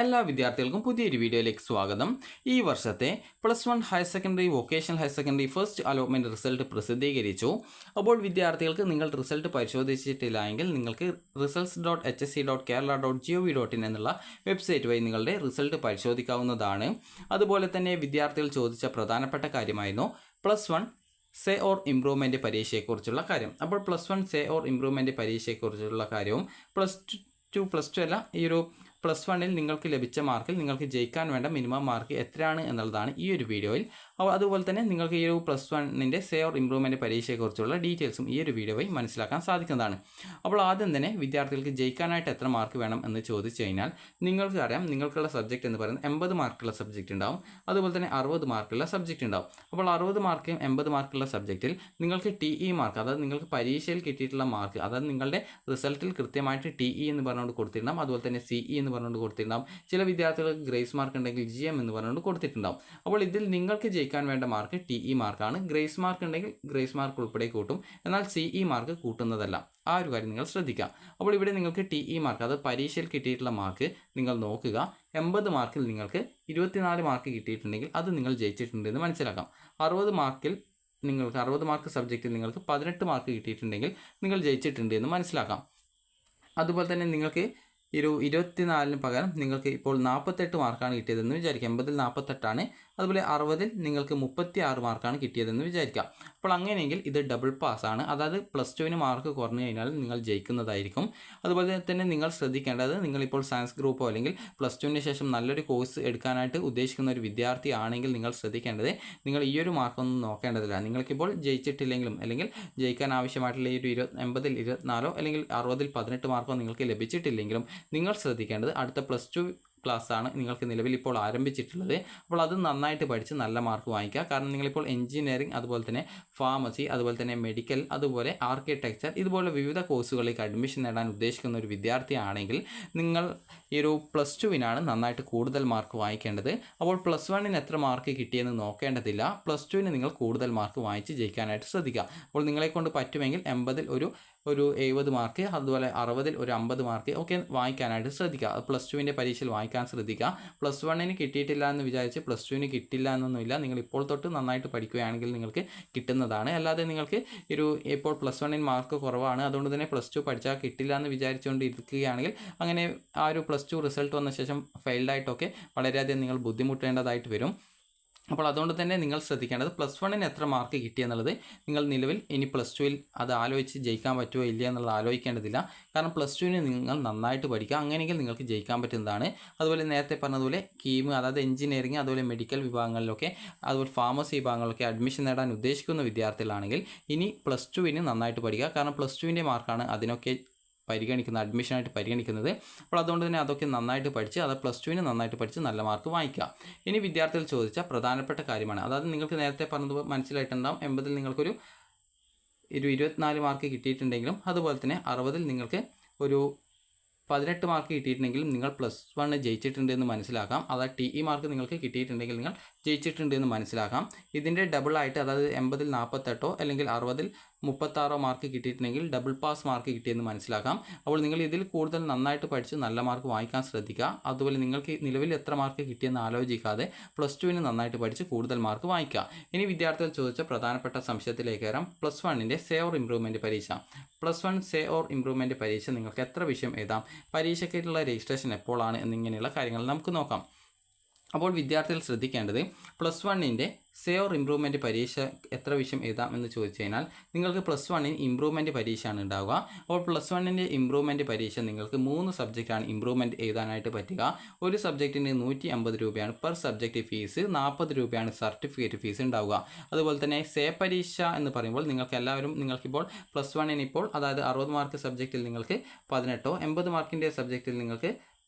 എല്ലാ വിദ്യാർത്ഥികൾക്കും പുതിയൊരു വീഡിയോയിലേക്ക് സ്വാഗതം. ഈ വർഷത്തെ +1 higher secondary, vocational higher secondary first allotment result പ്രസിദ്ധീകരിച്ചു. അപ്പോൾ വിദ്യാർത്ഥികൾക്ക് നിങ്ങൾ റിസൾട്ട് പരിശോധിച്ചിട്ടില്ല എങ്കിൽ നിങ്ങൾക്ക് results.hsc.kerala.gov.in എന്നുള്ള വെബ്സൈറ്റ് വഴി നിങ്ങളുടെ റിസൾട്ട് പരിശോധിക്കാവുന്നതാണ്. അതുപോലെ തന്നെ വിദ്യാർത്ഥികൾ ചോദിച്ച പ്രധാനപ്പെട്ട കാര്യമായിരുന്നു +1 സേ ഓർ ഇംപ്രൂവ്മെൻറ്റ് പരീക്ഷയെക്കുറിച്ചുള്ള കാര്യം. അപ്പോൾ +1 സേ ഓർ ഇംപ്രൂവ്മെൻറ്റ് പരീക്ഷയെക്കുറിച്ചുള്ള കാര്യവും +2 അല്ല, ഈ ഒരു +1ൽ നിങ്ങൾക്ക് ലഭിച്ച മാർക്കിൽ നിങ്ങൾക്ക് ജയിക്കാൻ വേണ്ട മിനിമം മാർക്ക് എത്രയാണ് എന്നുള്ളതാണ് ഈ ഒരു വീഡിയോയിൽ. അതുപോലെ തന്നെ നിങ്ങൾക്ക് ഈ ഒരു +1ൻ്റെ സേ ഓർ ഇംപ്രൂവ്മെൻറ്റ് പരീക്ഷയെക്കുറിച്ചുള്ള ഡീറ്റെയിൽസും ഈ ഒരു വീഡിയോയിൽ മനസ്സിലാക്കാൻ സാധിക്കുന്നതാണ്. അപ്പോൾ ആദ്യം തന്നെ വിദ്യാർത്ഥികൾക്ക് ജയിക്കാനായിട്ട് എത്ര മാർക്ക് വേണം എന്ന് ചോദിച്ചു കഴിഞ്ഞാൽ നിങ്ങൾക്ക് അറിയാം, നിങ്ങൾക്കുള്ള സബ്ജക്റ്റ് എന്ന് പറയുന്നത് 80 മാർക്കുള്ള സബ്ജക്റ്റ് ഉണ്ടാവും, അതുപോലെ തന്നെ 60 മാർക്കുള്ള സബ്ജക്റ്റ് ഉണ്ടാവും. അപ്പോൾ 60 മാർക്കും 80 മാർക്കുള്ള സബ്ജക്റ്റിൽ നിങ്ങൾക്ക് TE മാർക്ക്, അതായത് നിങ്ങൾക്ക് പരീക്ഷയിൽ കിട്ടിയിട്ടുള്ള മാർക്ക്, അതായത് നിങ്ങളുടെ റിസൾട്ടിൽ കൃത്യമായിട്ട് TE എന്ന് പറഞ്ഞുകൊണ്ട് കൊടുത്തിട്ടുണ്ടാവും, അതുപോലെ തന്നെ CE എന്ന് പറഞ്ഞുകൊണ്ട് കൊടുത്തിട്ടുണ്ടാവും. ചില വിദ്യാർത്ഥികൾക്ക് ഗ്രേസ് മാർക്ക് ഉണ്ടെങ്കിൽ GM എന്ന് പറഞ്ഞുകൊണ്ട് കൊടുത്തിട്ടുണ്ടാവും. അപ്പോൾ ഇതിൽ നിങ്ങൾക്ക് ജയിക്കാൻ വേണ്ട മാർക്ക് TE മാർക്കാണ്. ഗ്രേസ് മാർക്ക് ഉണ്ടെങ്കിൽ ഗ്രേസ് മാർക്ക് ഉൾപ്പെടെ കൂട്ടും, എന്നാൽ CE മാർക്ക് കൂട്ടുന്നതല്ല. ആ ഒരു കാര്യം നിങ്ങൾ ശ്രദ്ധിക്കുക. അപ്പോൾ ഇവിടെ നിങ്ങൾക്ക് TE മാർക്ക്, അത് പരീക്ഷയിൽ കിട്ടിയിട്ടുള്ള മാർക്ക് നിങ്ങൾ നോക്കുക. 80 മാർക്കിൽ നിങ്ങൾക്ക് 24 മാർക്ക് കിട്ടിയിട്ടുണ്ടെങ്കിൽ അത് നിങ്ങൾ ജയിച്ചിട്ടുണ്ടെന്ന് മനസ്സിലാക്കാം. 60 മാർക്ക് സബ്ജക്റ്റിൽ നിങ്ങൾക്ക് 18 മാർക്ക് കിട്ടിയിട്ടുണ്ടെങ്കിൽ നിങ്ങൾ ജയിച്ചിട്ടുണ്ട് എന്ന് മനസ്സിലാക്കാം. അതുപോലെ തന്നെ നിങ്ങൾക്ക് 24 പകരം നിങ്ങൾക്ക് ഇപ്പോൾ 48 മാർക്കാണ് കിട്ടിയതെന്ന് വിചാരിക്കാം. 80ൽ 48ആണ്, അതുപോലെ 60ൽ നിങ്ങൾക്ക് 36 മാർക്കാണ് കിട്ടിയതെന്ന് വിചാരിക്കാം. അപ്പോൾ അങ്ങനെയെങ്കിൽ ഇത് ഡബിൾ പാസ്സാണ്, അതായത് +2ന് മാർക്ക് കുറഞ്ഞു കഴിഞ്ഞാൽ നിങ്ങൾ ജയിക്കുന്നതായിരിക്കും. അതുപോലെ തന്നെ നിങ്ങൾ ശ്രദ്ധിക്കേണ്ടത്, നിങ്ങളിപ്പോൾ സയൻസ് ഗ്രൂപ്പോ അല്ലെങ്കിൽ +2ന് ശേഷം നല്ലൊരു കോഴ്സ് എടുക്കാനായിട്ട് ഉദ്ദേശിക്കുന്ന ഒരു വിദ്യാർത്ഥി ആണെങ്കിൽ നിങ്ങൾ ശ്രദ്ധിക്കേണ്ടത്, നിങ്ങൾ ഈ ഒരു മാർക്കൊന്നും നോക്കേണ്ടതില്ല. നിങ്ങൾക്കിപ്പോൾ ജയിച്ചിട്ടില്ലെങ്കിലും അല്ലെങ്കിൽ ജയിക്കാൻ ആവശ്യമായിട്ടുള്ള ഈ ഒരു 80ൽ 24 അല്ലെങ്കിൽ 60ൽ 18 മാർക്കോ നിങ്ങൾക്ക് ലഭിച്ചിട്ടില്ലെങ്കിലും നിങ്ങൾ ശ്രദ്ധിക്കേണ്ടത് അടുത്ത +2 ക്ലാസ്സാണ് നിങ്ങൾക്ക് നിലവിൽ ഇപ്പോൾ ആരംഭിച്ചിട്ടുള്ളത്. അപ്പോൾ അത് നന്നായിട്ട് പഠിച്ച് നല്ല മാർക്ക് വാങ്ങിക്കുക. കാരണം നിങ്ങളിപ്പോൾ എഞ്ചിനീയറിംഗ്, അതുപോലെ തന്നെ ഫാർമസി, അതുപോലെ തന്നെ മെഡിക്കൽ, അതുപോലെ ആർക്കിടെക്ചർ, ഇതുപോലെ വിവിധ കോഴ്സുകളിലേക്ക് അഡ്മിഷൻ നേടാൻ ഉദ്ദേശിക്കുന്ന ഒരു വിദ്യാർത്ഥിയാണെങ്കിൽ നിങ്ങൾ ഈ ഒരു +2വിനാണ് നന്നായിട്ട് കൂടുതൽ മാർക്ക് വാങ്ങിക്കേണ്ടത്. അപ്പോൾ +1ന് എത്ര മാർക്ക് കിട്ടിയെന്ന് നോക്കേണ്ടതില്ല, +2ന് നിങ്ങൾ കൂടുതൽ മാർക്ക് വാങ്ങിച്ച് ജയിക്കാനായിട്ട് ശ്രദ്ധിക്കുക. അപ്പോൾ നിങ്ങളെക്കൊണ്ട് പറ്റുമെങ്കിൽ 80ൽ ഒരു 70 മാർക്ക്, അതുപോലെ 60ൽ ഒരു 50 മാർക്ക് ഒക്കെ വാങ്ങിക്കാനായിട്ട് ശ്രദ്ധിക്കുക. +2വിൻ്റെ പരീക്ഷയിൽ വാങ്ങിക്കാൻ ശ്രദ്ധിക്കുക. +1ന് കിട്ടിയിട്ടില്ല എന്ന് വിചാരിച്ച് +2ന് കിട്ടില്ല എന്നൊന്നുമില്ല. നിങ്ങൾ ഇപ്പോൾ തൊട്ട് നന്നായിട്ട് പഠിക്കുകയാണെങ്കിൽ നിങ്ങൾക്ക് കിട്ടുന്നതാണ്. അല്ലാതെ നിങ്ങൾക്ക് ഇപ്പോൾ +1ന് മാർക്ക് കുറവാണ്, അതുകൊണ്ട് തന്നെ +2 പഠിച്ചാൽ കിട്ടില്ല എന്ന് വിചാരിച്ചുകൊണ്ട് ഇരിക്കുകയാണെങ്കിൽ അങ്ങനെ ആ ഒരു +2 റിസൾട്ട് വന്ന ശേഷം ഫെയിൽഡായിട്ടൊക്കെ വളരെയധികം നിങ്ങൾ ബുദ്ധിമുട്ടേണ്ടതായിട്ട് വരും. അപ്പോൾ അതുകൊണ്ട് തന്നെ നിങ്ങൾ ശ്രദ്ധിക്കേണ്ടത് +1ന് എത്ര മാർക്ക് കിട്ടിയെന്നുള്ളത് നിങ്ങൾ നിലവിൽ ഇനി +2ൽ അത് ആലോചിച്ച് ജയിക്കാൻ പറ്റുമോ ഇല്ല എന്നുള്ളത് ആലോചിക്കേണ്ടതില്ല. കാരണം +2ന് നിങ്ങൾ നന്നായിട്ട് പഠിക്കുക, അങ്ങനെയെങ്കിൽ നിങ്ങൾക്ക് ജയിക്കാൻ പറ്റുന്നതാണ്. അതുപോലെ നേരത്തെ പറഞ്ഞതുപോലെ കീം, അതായത് എഞ്ചിനീയറിംഗ്, അതുപോലെ മെഡിക്കൽ വിഭാഗങ്ങളിലൊക്കെ, അതുപോലെ ഫാർമസി വിഭാഗങ്ങളിലൊക്കെ അഡ്മിഷൻ നേടാൻ ഉദ്ദേശിക്കുന്ന വിദ്യാർത്ഥികളാണെങ്കിൽ ഇനി +2വിന് നന്നായിട്ട് പഠിക്കുക. കാരണം +2വിൻ്റെ മാർക്കാണ് അതിനൊക്കെ അഡ്മിഷനായിട്ട് പരിഗണിക്കുന്നത്. അപ്പോൾ അതുകൊണ്ട് തന്നെ അതൊക്കെ നന്നായിട്ട് പഠിച്ച്, അത് +2വിന് നന്നായിട്ട് പഠിച്ച് നല്ല മാർക്ക് വാങ്ങിക്കുക. ഇനി വിദ്യാർത്ഥികൾ ചോദിച്ച പ്രധാനപ്പെട്ട കാര്യമാണ്, അതായത് നിങ്ങൾക്ക് നേരത്തെ പറഞ്ഞത് മനസ്സിലായിട്ടുണ്ടാകും, 80ൽ നിങ്ങൾക്കൊരു 24 മാർക്ക് കിട്ടിയിട്ടുണ്ടെങ്കിലും, അതുപോലെ തന്നെ 60ൽ നിങ്ങൾക്ക് ഒരു 18 മാർക്ക് കിട്ടിയിട്ടുണ്ടെങ്കിലും നിങ്ങൾ +1 ജയിച്ചിട്ടുണ്ട് എന്ന് മനസ്സിലാക്കാം. അതായത് TE മാർക്ക് നിങ്ങൾക്ക് കിട്ടിയിട്ടുണ്ടെങ്കിൽ നിങ്ങൾ ജയിച്ചിട്ടുണ്ട് എന്ന് മനസ്സിലാക്കാം. ഇതിൻ്റെ ഡബിളായിട്ട്, അതായത് 80ൽ 48 അല്ലെങ്കിൽ 60ൽ 36 മാർക്ക് കിട്ടിയിട്ടുണ്ടെങ്കിൽ ഡബിൾ പാസ് മാർക്ക് കിട്ടിയെന്ന് മനസ്സിലാക്കാം. അപ്പോൾ നിങ്ങൾ ഇതിൽ കൂടുതൽ നന്നായിട്ട് പഠിച്ച് നല്ല മാർക്ക് വാങ്ങിക്കാൻ ശ്രദ്ധിക്കുക. അതുപോലെ നിങ്ങൾക്ക് നിലവിൽ എത്ര മാർക്ക് കിട്ടിയെന്ന് ആലോചിക്കാതെ +2വിന് നന്നായിട്ട് പഠിച്ച് കൂടുതൽ മാർക്ക് വാങ്ങിക്കുക. ഇനി വിദ്യാർത്ഥികൾ ചോദിച്ച പ്രധാനപ്പെട്ട സംശയത്തിലേക്ക് വരാം. +1ൻ്റെ സേ ഓർ ഇംപ്രൂവ്മെൻറ്റ് പരീക്ഷ. +1 സേ ഓർ ഇംപ്രൂവ്മെൻറ്റ് പരീക്ഷ നിങ്ങൾക്ക് എത്ര വിഷയം എഴുതാം, പരീക്ഷയ്ക്കുള്ള രജിസ്ട്രേഷൻ എപ്പോഴാണ് എന്നിങ്ങനെയുള്ള കാര്യങ്ങൾ നമുക്ക് നോക്കാം. അപ്പോൾ വിദ്യാർത്ഥികൾ ശ്രദ്ധിക്കേണ്ടത്, +1ൻ്റെ സേ ഓർ ഇംപ്രൂവ്മെൻറ്റ് പരീക്ഷ എത്ര വിഷയം എഴുതാം എന്ന് ചോദിച്ചു കഴിഞ്ഞാൽ നിങ്ങൾക്ക് +1ന് ഇംപ്രൂവ്മെൻറ്റ് പരീക്ഷയാണ് ഉണ്ടാവുക. അപ്പോൾ +1ൻ്റെ ഇംപ്രൂവ്മെൻറ്റ് പരീക്ഷ നിങ്ങൾക്ക് 3 സബ്ജക്റ്റാണ് ഇംപ്രൂവ്മെൻറ്റ് എഴുതാനായിട്ട് പറ്റുക. ഒരു സബ്ജക്റ്റിന് 150 രൂപയാണ് പെർ സബ്ജക്റ്റ് ഫീസ്, 40 രൂപയാണ് സർട്ടിഫിക്കറ്റ് ഫീസ് ഉണ്ടാവുക. അതുപോലെ തന്നെ സേ പരീക്ഷ എന്ന് പറയുമ്പോൾ നിങ്ങൾക്കിപ്പോൾ +1ന് ഇപ്പോൾ, അതായത് 60 മാർക്ക് സബ്ജക്റ്റിൽ നിങ്ങൾക്ക് 18, 80 മാർക്കിൻ്റെ സബ്ജക്റ്റിൽ നിങ്ങൾക്ക്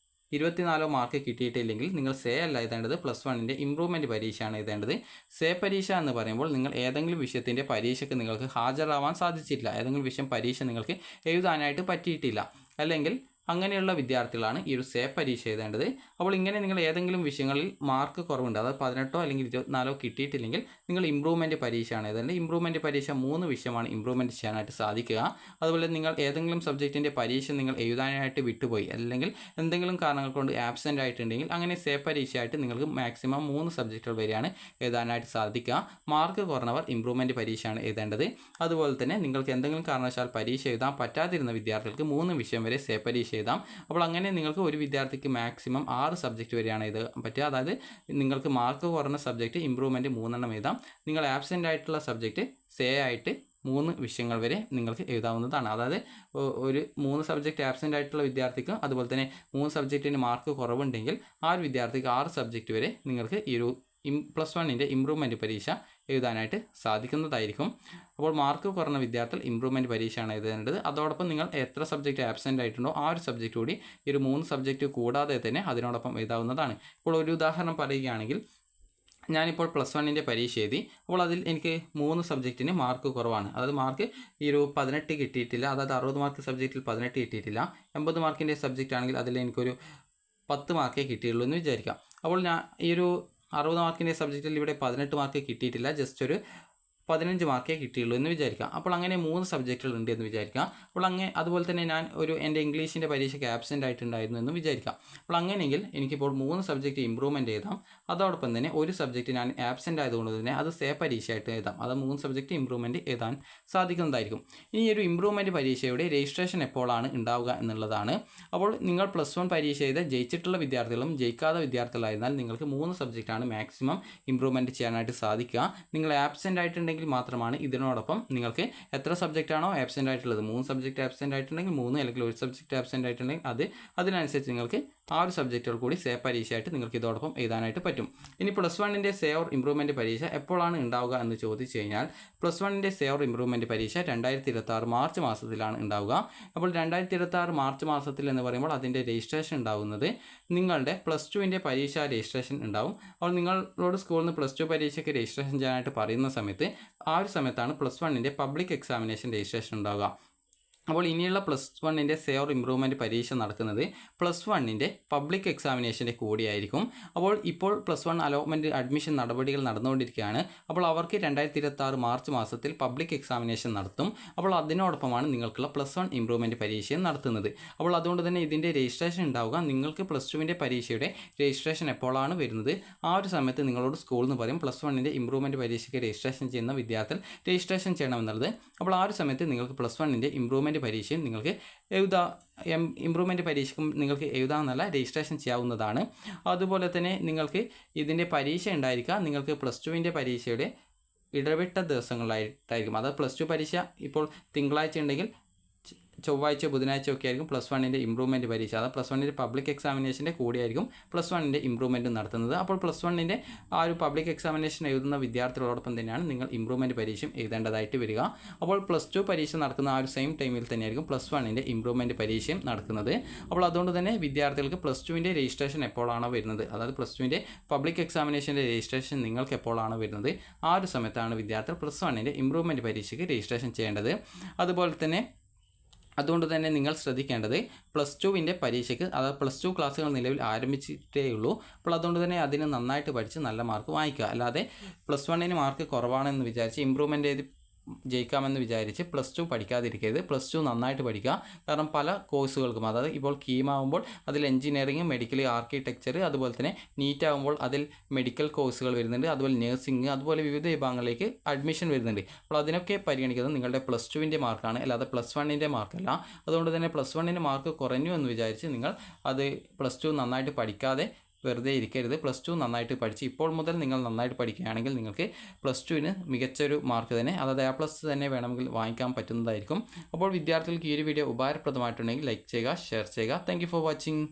24 മാർക്ക് കിട്ടിയിട്ടില്ലെങ്കിൽ നിങ്ങൾ സേ അല്ല എഴുതേണ്ടത്, +1ൻ്റെ ഇംപ്രൂവ്മെൻറ്റ് പരീക്ഷയാണ് എഴുതേണ്ടത്. സേ പരീക്ഷ എന്ന് പറയുമ്പോൾ നിങ്ങൾ ഏതെങ്കിലും വിഷയത്തിൻ്റെ പരീക്ഷയ്ക്ക് നിങ്ങൾക്ക് ഹാജരാവാൻ സാധിച്ചിട്ടില്ല, ഏതെങ്കിലും വിഷയം പരീക്ഷ നിങ്ങൾക്ക് എഴുതാനായിട്ട് പറ്റിയിട്ടില്ല, അല്ലെങ്കിൽ അങ്ങനെയുള്ള വിദ്യാർത്ഥികളാണ് ഈ ഒരു സേ പരീക്ഷ എഴുതേണ്ടത്. അപ്പോൾ ഇങ്ങനെ നിങ്ങൾ ഏതെങ്കിലും വിഷയങ്ങളിൽ മാർക്ക് കുറവുണ്ട്, അതായത് 18 അല്ലെങ്കിൽ 24 കിട്ടിയിട്ടില്ലെങ്കിൽ നിങ്ങൾ ഇമ്പ്രൂവ്മെൻറ്റ് പരീക്ഷയാണ് എഴുതേണ്ടത്. ഇമ്പ്രൂവ്മെൻറ്റ് പരീക്ഷ 3 വിഷയമാണ് ഇമ്പ്രൂവ്മെൻറ്റ് ചെയ്യാനായിട്ട് സാധിക്കുക. അതുപോലെ നിങ്ങൾ ഏതെങ്കിലും സബ്ജക്റ്റിൻ്റെ പരീക്ഷ നിങ്ങൾ എഴുതാനായിട്ട് വിട്ടുപോയി, അല്ലെങ്കിൽ എന്തെങ്കിലും കാരണങ്ങൾ കൊണ്ട് ആബ്സെൻ്റ് ആയിട്ടുണ്ടെങ്കിൽ അങ്ങനെ സേ പരീക്ഷയായിട്ട് നിങ്ങൾക്ക് മാക്സിമം 3 സബ്ജക്റ്റുകൾ വരെയാണ് എഴുതാനായിട്ട് സാധിക്കുക. മാർക്ക് കുറഞ്ഞവർ ഇമ്പ്രൂവ്മെൻറ്റ് പരീക്ഷയാണ് എഴുതേണ്ടത്. അതുപോലെ തന്നെ നിങ്ങൾക്ക് എന്തെങ്കിലും കാരണവശാൽ പരീക്ഷ എഴുതാൻ പറ്റാതിരുന്ന വിദ്യാർത്ഥികൾക്ക് 3 വിഷയം വരെ സേ പരീക്ഷ എഴുതാം. അപ്പോൾ അങ്ങനെ നിങ്ങൾക്ക് ഒരു വിദ്യാർത്ഥിക്ക് മാക്സിമം 6 സബ്ജക്റ്റ് വരെയാണ് എഴുതാൻ പറ്റുക. അതായത് നിങ്ങൾക്ക് മാർക്ക് കുറഞ്ഞ സബ്ജക്റ്റ് ഇമ്പ്രൂവ്മെൻറ്റ് 3 എഴുതാം. നിങ്ങൾ ആബ്സെൻ്റ് ആയിട്ടുള്ള സബ്ജക്റ്റ് സേ ആയിട്ട് 3 വിഷയങ്ങൾ വരെ നിങ്ങൾക്ക് എഴുതാവുന്നതാണ്. അതായത് ഒരു 3 സബ്ജക്റ്റ് ആബ്സെൻ്റ് ആയിട്ടുള്ള വിദ്യാർത്ഥിക്ക്, അതുപോലെ തന്നെ 3 സബ്ജക്റ്റിന് മാർക്ക് കുറവുണ്ടെങ്കിൽ ആ ഒരു വിദ്യാർത്ഥിക്ക് 6 സബ്ജക്റ്റ് വരെ നിങ്ങൾക്ക് ഈ ഒരു +1 ഇമ്പ്രൂവ്മെൻറ്റ് പരീക്ഷ എഴുതാനായിട്ട് സാധിക്കുന്നതായിരിക്കും. അപ്പോൾ മാർക്ക് കുറഞ്ഞ വിദ്യാർത്ഥികൾ ഇമ്പ്രൂവ്മെൻറ്റ് പരീക്ഷയാണ് എഴുതേണ്ടത്. അതോടൊപ്പം നിങ്ങൾ എത്ര സബ്ജക്റ്റ് ആബ്സെൻ്റ് ആയിട്ടുണ്ടോ ആ ഒരു സബ്ജക്റ്റ് കൂടി ഈ ഒരു 3 സബ്ജക്റ്റ് കൂടാതെ തന്നെ അതിനോടൊപ്പം എഴുതാവുന്നതാണ്. ഇപ്പോൾ ഒരു ഉദാഹരണം പറയുകയാണെങ്കിൽ, ഞാനിപ്പോൾ +1 പരീക്ഷ എഴുതി. അപ്പോൾ അതിൽ എനിക്ക് 3 സബ്ജക്റ്റിന് മാർക്ക് കുറവാണ്. അതായത് മാർക്ക് ഈ ഒരു 18 കിട്ടിയിട്ടില്ല. അതായത് 60 മാർക്ക് സബ്ജക്റ്റിൽ 18 കിട്ടിയിട്ടില്ല. 80 മാർക്കിൻ്റെ സബ്ജക്റ്റ് ആണെങ്കിൽ അതിൽ എനിക്കൊരു 10 മാർക്കേ കിട്ടിയുള്ളൂ എന്ന് വിചാരിക്കാം. അപ്പോൾ ഞാൻ ഈ ഒരു 60 മാർക്കിൻ്റെ സബ്ജക്റ്റിൽ ഇവിടെ 18 മാർക്ക് കിട്ടിയിട്ടില്ല, ജസ്റ്റ് ഒരു 15 മാർക്കേ കിട്ടിയുള്ളൂ എന്ന് വിചാരിക്കാം. അപ്പോൾ അങ്ങനെ 3 സബ്ജക്റ്റുകൾ ഉണ്ട് എന്ന് വിചാരിക്കാം. അപ്പോൾ അതുപോലെ തന്നെ ഞാൻ എൻ്റെ ഇംഗ്ലീഷിൻ്റെ പരീക്ഷയ്ക്ക് ആബ്സെൻ്റ് ആയിട്ടുണ്ടായിരുന്നു എന്ന് വിചാരിക്കാം. അപ്പോൾ അങ്ങനെയെങ്കിൽ എനിക്കിപ്പോൾ 3 സബ്ജക്റ്റ് ഇമ്പ്രൂവ്മെൻറ്റ് എഴുതാം. അതോടൊപ്പം തന്നെ ഒരു സബ്ജക്റ്റ് ഞാൻ ആബ്സെൻ്റ് ആയതുകൊണ്ട് തന്നെ അത് സേ പരീക്ഷയായിട്ട് എഴുതാം. അത് 3 സബ്ജക്റ്റ് ഇമ്പ്രൂവ്മെൻറ്റ് എഴുതാൻ സാധിക്കുന്നതായിരിക്കും. ഇനി ഒരു ഇമ്പ്രൂവ്മെൻറ്റ് പരീക്ഷയുടെ രജിസ്ട്രേഷൻ എപ്പോഴാണ് ഉണ്ടാവുക എന്നുള്ളതാണ്. അപ്പോൾ നിങ്ങൾ +1 പരീക്ഷ എഴുതാൻ ജയിച്ചിട്ടുള്ള വിദ്യാർത്ഥികളും ജയിക്കാത്ത വിദ്യാർത്ഥികളായിരുന്നാൽ നിങ്ങൾക്ക് 3 സബ്ജക്റ്റാണ് മാക്സിമം ഇമ്പ്രൂവ്മെൻറ്റ് ചെയ്യാനായിട്ട് സാധിക്കുക. നിങ്ങൾ ആബ്സെൻ്റ് ആയിട്ടുണ്ടെങ്കിൽ മാത്രമാണ് ഇതിനോടൊപ്പം നിങ്ങൾക്ക് എത്ര സബ്ജക്റ്റാണോ ആബ്സെൻ്റ് ആയിട്ടുള്ളത്, 3 സബ്ജക്റ്റ് ആബ്സെൻ്റ് ആയിട്ടുണ്ടെങ്കിൽ 3, അല്ലെങ്കിൽ ഒരു സബ്ജക്റ്റ് ആബ്സെൻ്റ് ആയിട്ടുണ്ടെങ്കിൽ അതിനനുസരിച്ച് നിങ്ങൾക്ക് ആ ഒരു സബ്ജക്റ്റുകൾ കൂടി സേ പരീക്ഷയായിട്ട് നിങ്ങൾക്ക് ഇതോടൊപ്പം എഴുതാനായിട്ട് പറ്റും. ഇനി +1 സേ ഓർ ഇമ്പ്രൂവ്മെൻറ്റ് പരീക്ഷ എപ്പോഴാണ് ഉണ്ടാവുക എന്ന് ചോദിച്ചു കഴിഞ്ഞാൽ, +1 സേ ഓർ ഇമ്പ്രൂവ്മെൻറ്റ് പരീക്ഷ 2026 മാർച്ച് മാസത്തിലാണ് ഉണ്ടാവുക. അപ്പോൾ 2026 മാർച്ച് മാസത്തിൽ എന്ന് പറയുമ്പോൾ അതിൻ്റെ രജിസ്ട്രേഷൻ ഉണ്ടാകുന്നത് നിങ്ങളുടെ +2 പരീക്ഷ രജിസ്ട്രേഷൻ ഉണ്ടാവും. അപ്പോൾ നിങ്ങളോട് സ്കൂളിൽ നിന്ന് +2 പരീക്ഷയ്ക്ക് രജിസ്ട്രേഷൻ ചെയ്യാനായിട്ട് പറയുന്ന സമയത്ത് ആ ഒരു സമയത്താണ് +1 പബ്ലിക് എക്സാമിനേഷൻ രജിസ്ട്രേഷൻ ഉണ്ടാവുക. അപ്പോൾ ഇനിയുള്ള +1 സേ ഓർ ഇമ്പ്രൂവ്മെൻറ്റ് പരീക്ഷ നടക്കുന്നത് +1 പബ്ലിക് എക്സാമിനേഷൻ്റെ കൂടിയായിരിക്കും. അപ്പോൾ ഇപ്പോൾ +1 അലോട്ട്മെൻറ്റ് അഡ്മിഷൻ നടപടികൾ നടന്നുകൊണ്ടിരിക്കുകയാണ്. അപ്പോൾ അവർക്ക് 2026 മാർച്ച് മാസത്തിൽ പബ്ലിക് എക്സാമിനേഷൻ നടത്തും. അപ്പോൾ അതിനോടൊപ്പമാണ് നിങ്ങൾക്കുള്ള +1 ഇമ്പ്രൂവ്മെൻറ്റ് പരീക്ഷയും നടത്തുന്നത്. അപ്പോൾ അതുകൊണ്ട് തന്നെ ഇതിൻ്റെ രജിസ്ട്രേഷൻ ഉണ്ടാവുക നിങ്ങൾക്ക് +2 പരീക്ഷയുടെ രജിസ്ട്രേഷൻ എപ്പോഴാണ് വരുന്നത് ആ ഒരു സമയത്ത് നിങ്ങളോട് സ്കൂളിൽ നിന്ന് പറയും +1 ഇമ്പ്രൂവ്മെൻറ്റ് പരീക്ഷയ്ക്ക് രജിസ്ട്രേഷൻ ചെയ്യുന്ന വിദ്യാർത്ഥികൾ രജിസ്ട്രേഷൻ ചെയ്യണമെന്നുള്ളത്. അപ്പോൾ ആ ഒരു സമയത്ത് നിങ്ങൾക്ക് +1 ഇമ്പ്രൂവ്മെൻറ്റ് പരീക്ഷയും നിങ്ങൾക്ക് ഇമ്പ്രൂവ്മെൻറ്റ് പരീക്ഷയ്ക്കും നിങ്ങൾക്ക് എഴുതാമെന്നല്ല രജിസ്ട്രേഷൻ ചെയ്യാവുന്നതാണ്. അതുപോലെ തന്നെ നിങ്ങൾക്ക് ഇതിൻ്റെ പരീക്ഷ ഉണ്ടായിരിക്കുക നിങ്ങൾക്ക് +2 പരീക്ഷയുടെ ഇടവിട്ട ദിവസങ്ങളായിട്ടായിരിക്കും. അതായത് +2 പരീക്ഷ ഇപ്പോൾ തിങ്കളാഴ്ച ഉണ്ടെങ്കിൽ ചൊവ്വാഴ്ച ബുധനാഴ്ച ഒക്കെ ആയിരിക്കും +1 ഇമ്പ്രൂവ്മെൻറ്റ് പരീക്ഷ. അത് +1 പബ്ലിക് എക്സാമിനേഷൻ്റെ കൂടിയായിരിക്കും +1 ഇമ്പ്രൂവ്മെൻറ്റ് നടത്തുന്നത്. അപ്പോൾ +1 ആ ഒരു പബ്ലിക് എക്സാമിനേഷൻ എഴുതുന്ന വിദ്യാർത്ഥികളോടൊപ്പം തന്നെയാണ് നിങ്ങൾ ഇമ്പ്രൂവ്മെൻറ്റ് പരീക്ഷയും എഴുതേണ്ടതായിട്ട് വരിക. അപ്പോൾ +2 പരീക്ഷ നടക്കുന്ന ആ ഒരു സെയിം ടൈമിൽ തന്നെയായിരിക്കും +1 ഇമ്പ്രൂവ്മെൻറ്റ് പരീക്ഷയും നടക്കുന്നത്. അപ്പോൾ അതുകൊണ്ട് തന്നെ വിദ്യാർത്ഥികൾക്ക് +2 രജിസ്ട്രേഷൻ എപ്പോഴാണോ വരുന്നത്, അതായത് +2 പബ്ലിക് എക്സാമിനേഷൻ്റെ രജിസ്ട്രേഷൻ നിങ്ങൾക്ക് എപ്പോഴാണ് വരുന്നത് ആ ഒരു സമയത്താണ് വിദ്യാർത്ഥികൾ +1 ഇമ്പ്രൂവ്മെൻറ്റ് പരീക്ഷയ്ക്ക് രജിസ്ട്രേഷൻ ചെയ്യേണ്ടത്. അതുകൊണ്ട് തന്നെ നിങ്ങൾ ശ്രദ്ധിക്കേണ്ടത് +2 പരീക്ഷയ്ക്ക്, അതായത് +2 ക്ലാസ്സുകൾ നിലവിൽ ആരംഭിച്ചിട്ടേ ഉള്ളൂ. അപ്പോൾ അതുകൊണ്ട് തന്നെ അതിന് നന്നായിട്ട് പഠിച്ച് നല്ല മാർക്ക് വാങ്ങിക്കുക. അല്ലാതെ +1 മാർക്ക് കുറവാണെന്ന് വിചാരിച്ച് ഇമ്പ്രൂവ്മെൻറ്റ് ചെയ്ത് ജയിക്കാമെന്ന് വിചാരിച്ച് +2 പഠിക്കാതിരിക്കരുത്. +2 നന്നായിട്ട് പഠിക്കുക. കാരണം പല കോഴ്സുകൾക്കും, അതായത് ഇപ്പോൾ കീമാവുമ്പോൾ അതിൽ എഞ്ചിനീയറിംഗ്, മെഡിക്കൽ, ആർക്കിടെക്ചർ, അതുപോലെ തന്നെ നീറ്റ് ആകുമ്പോൾ അതിൽ മെഡിക്കൽ കോഴ്സുകൾ വരുന്നുണ്ട്, അതുപോലെ നഴ്സിംഗ്, അതുപോലെ വിവിധ വിഭാഗങ്ങളിലേക്ക് അഡ്മിഷൻ വരുന്നുണ്ട്. അപ്പോൾ അതിനൊക്കെ പരിഗണിക്കുന്നത് നിങ്ങളുടെ +2 മാർക്കാണ്, അല്ലാതെ +1 മാർക്കല്ല. അതുകൊണ്ട് തന്നെ +1 മാർക്ക് കുറഞ്ഞു എന്ന് വിചാരിച്ച് നിങ്ങൾ അത് +2 നന്നായിട്ട് പഠിക്കാതെ വെറുതെ ഇരിക്കരുത്. +2 നന്നായിട്ട് പഠിച്ച് ഇപ്പോൾ മുതൽ നിങ്ങൾ നന്നായിട്ട് പഠിക്കുകയാണെങ്കിൽ നിങ്ങൾക്ക് +2 മികച്ചൊരു മാർക്ക് തന്നെ, അതായത് A+ തന്നെ വേണമെങ്കിൽ വാങ്ങിക്കാൻ പറ്റുന്നതായിരിക്കും. അപ്പോൾ വിദ്യാർത്ഥികൾക്ക് ഈ ഒരു വീഡിയോ ഉപകാരപ്രദമായിട്ടുണ്ടെങ്കിൽ ലൈക്ക് ചെയ്യുക, ഷെയർ ചെയ്യുക. Thank you for watching.